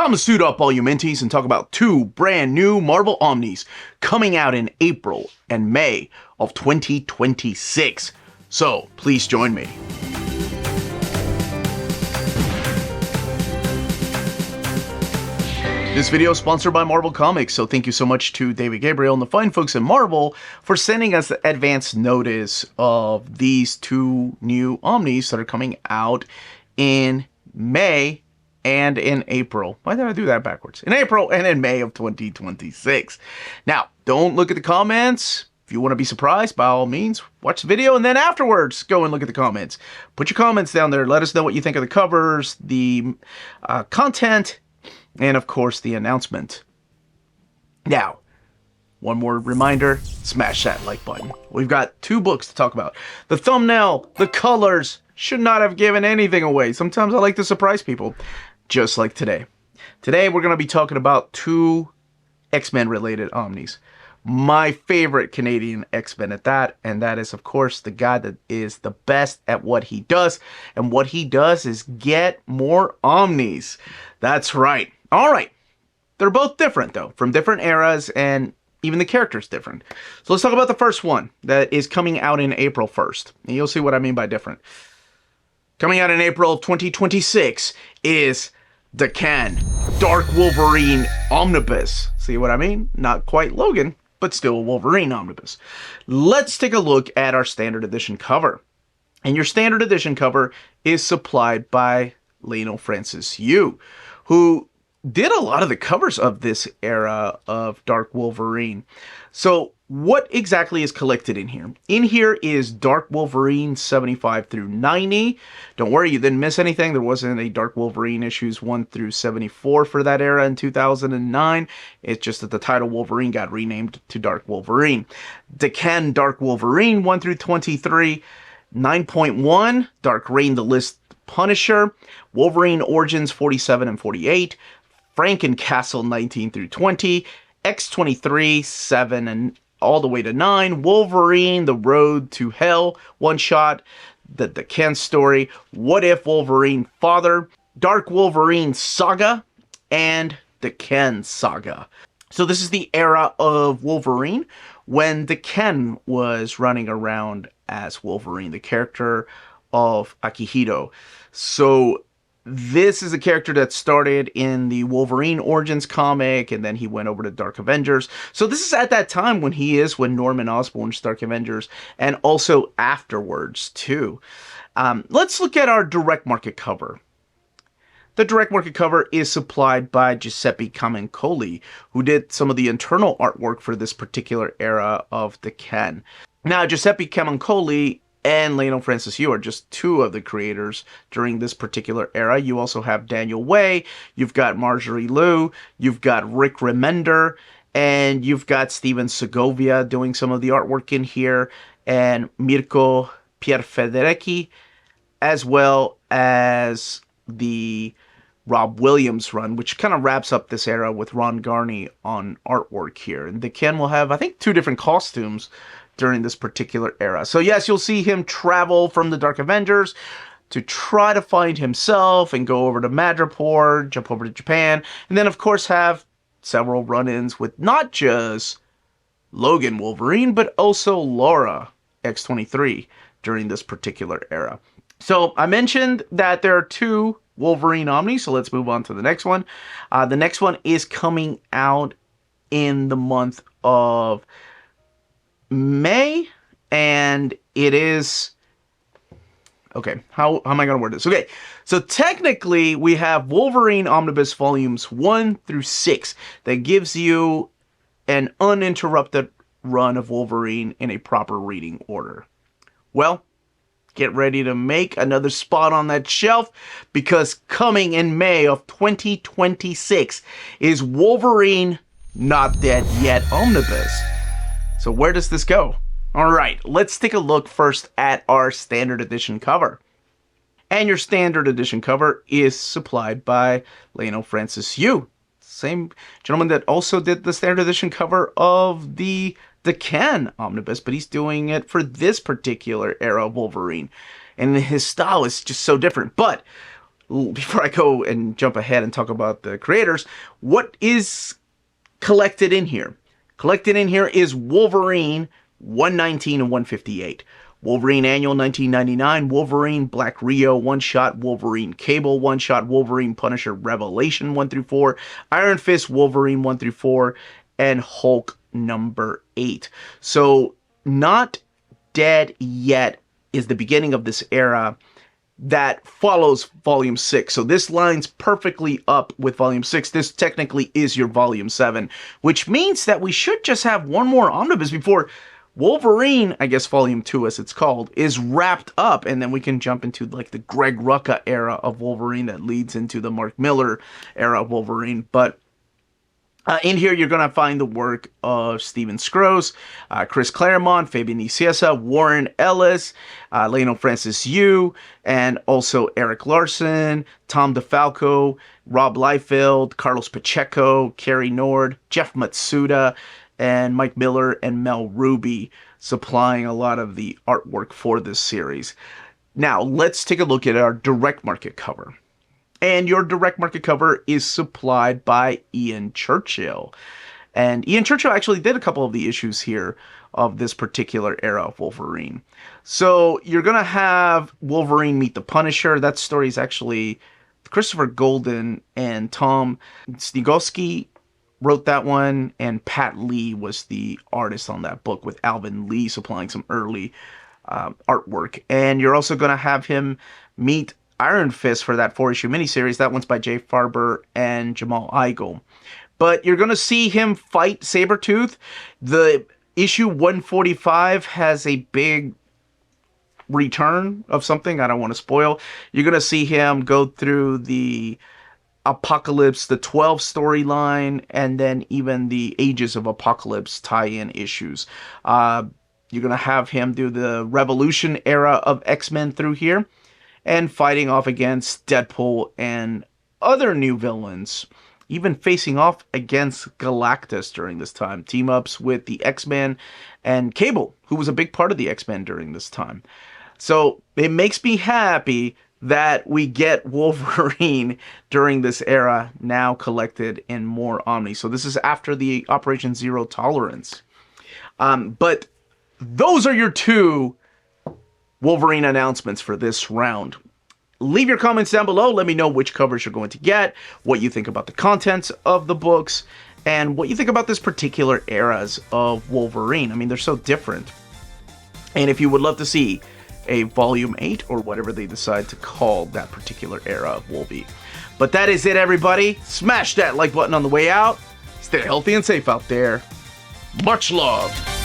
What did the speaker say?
Time to suit up, all you minties, and talk about two brand new Marvel Omnis coming out in April and May of 2026. So, please join me. This video is sponsored by Marvel Comics, so thank you so much to David Gabriel and the fine folks at Marvel for sending us the advance notice of these two new Omnis that are coming out in May and in April. Why did I do that backwards? In April and in May of 2026. Now, don't look at the comments. If you want to be surprised, by all means, watch the video and then afterwards go and look at the comments. Put your comments down there. Let us know what you think of the covers, the content, and of course the announcement. Now, one more reminder, smash that like button. We've got two books to talk about. The thumbnail, the colors, should not have given anything away. Sometimes I like to surprise people, just like today. Today we're going to be talking about two X-Men related Omnis. My favorite Canadian X-Men at that, and that is of course the guy that is the best at what he does, and what he does is get more Omnis. That's right. All right. They're both different though, from different eras, and even the character's different. So let's talk about the first one that is coming out in April 1st. And you'll see what I mean by different. Coming out in April of 2026 is Daken, Dark Wolverine Omnibus. See what I mean? Not quite Logan, but still a Wolverine Omnibus. Let's take a look at our standard edition cover. And your standard edition cover is supplied by Lionel Francis Yu, who did a lot of the covers of this era of Dark Wolverine. So what exactly is collected in here? In here is Dark Wolverine 75 through 90. Don't worry, you didn't miss anything. There wasn't a Dark Wolverine issues 1 through 74 for that era in 2009. It's just that the title Wolverine got renamed to Dark Wolverine. Daken Dark Wolverine 1 through 23. 9.1, Dark Reign the List Punisher. Wolverine Origins 47 and 48. Frankencastle 19 through 20. X23 7 and all the way to 9. Wolverine The Road to Hell one shot. The Daken story. What If Wolverine Father. Dark Wolverine Saga. And Daken Saga. So this is the era of Wolverine when Daken was running around as Wolverine, the character of Akihito. So this is a character that started in the Wolverine Origins comic, and then he went over to Dark Avengers. So this is at that time when he is with Norman Osborn's Dark Avengers, and also afterwards too. Let's look at our direct market cover. The direct market cover is supplied by Giuseppe Camuncoli, who did some of the internal artwork for this particular era of Daken. Now, Giuseppe Camuncoli and Lionel Francis Yu are just two of the creators during this particular era. You also have Daniel Way, you've got Marjorie Liu, you've got Rick Remender, and you've got Steven Segovia doing some of the artwork in here, and Mirko Pierfederecki, as well as the Rob Williams run, which kind of wraps up this era with Ron Garney on artwork here. And Daken will have, I think, two different costumes during this particular era. So yes, you'll see him travel from the Dark Avengers to try to find himself and go over to Madripoor, jump over to Japan, and then of course have several run-ins with not just Logan Wolverine, but also Laura X23 during this particular era. So I mentioned that there are two Wolverine Omnis, so let's move on to the next one. The next one is coming out in the month of May, and it is, okay, how am I going to word this? Okay, so technically we have Wolverine Omnibus Volumes 1 through 6 that gives you an uninterrupted run of Wolverine in a proper reading order. Well, get ready to make another spot on that shelf, because coming in May of 2026 is Wolverine Not Dead Yet Omnibus. So where does this go? All right, let's take a look first at our standard edition cover. And your standard edition cover is supplied by Lionel Francis Yu, same gentleman that also did the standard edition cover of the Daken Omnibus, but he's doing it for this particular era of Wolverine. And his style is just so different. But before I go and jump ahead and talk about the creators, what is collected in here? Collected in here is Wolverine 119 and 158. Wolverine Annual 1999, Wolverine Black Rio 1-shot, Wolverine Cable 1-shot, Wolverine Punisher Revelation 1-4, Iron Fist Wolverine 1-4, and Hulk number 8. So, Not Dead Yet is the beginning of this era that follows Volume 6. So this lines perfectly up with Volume 6. This technically is your Volume 7, which means that we should just have one more omnibus before Wolverine, I guess Volume 2 as it's called, is wrapped up, and then we can jump into like the Greg Rucka era of Wolverine that leads into the Mark Millar era of Wolverine. But in here, you're going to find the work of Steven Scrooge, Chris Claremont, Fabian Nicieza, Warren Ellis, Lionel Francis Yu, and also Eric Larson, Tom DeFalco, Rob Liefeld, Carlos Pacheco, Kerry Nord, Jeff Matsuda, and Mike Miller and Mel Ruby supplying a lot of the artwork for this series. Now, let's take a look at our direct market cover. And your direct market cover is supplied by Ian Churchill. And Ian Churchill actually did a couple of the issues here of this particular era of Wolverine. So you're going to have Wolverine Meet the Punisher. That story is actually Christopher Golden and Tom Snigoski wrote that one, and Pat Lee was the artist on that book, with Alvin Lee supplying some early artwork. And you're also going to have him meet Iron Fist for that 4-issue miniseries. That one's by Jay Farber and Jamal Igle. But you're going to see him fight Sabretooth. The issue 145 has a big return of something I don't want to spoil. You're going to see him go through the Apocalypse, the 12 storyline, and then even the Ages of Apocalypse tie-in issues. You're going to have him do the Revolution era of X-Men through here, and fighting off against Deadpool and other new villains, even facing off against Galactus during this time. Team-ups with the X-Men and Cable, who was a big part of the X-Men during this time. So it makes me happy that we get Wolverine during this era now collected in more Omni. So this is after the Operation Zero Tolerance. But those are your two Wolverine announcements for this round. Leave your comments down below. Let me know which covers you're going to get, what you think about the contents of the books, and what you think about this particular eras of Wolverine. I mean, they're so different. And if you would love to see a Volume 8 or whatever they decide to call that particular era of Wolvie. But that is it, everybody. Smash that like button on the way out. Stay healthy and safe out there. Much love.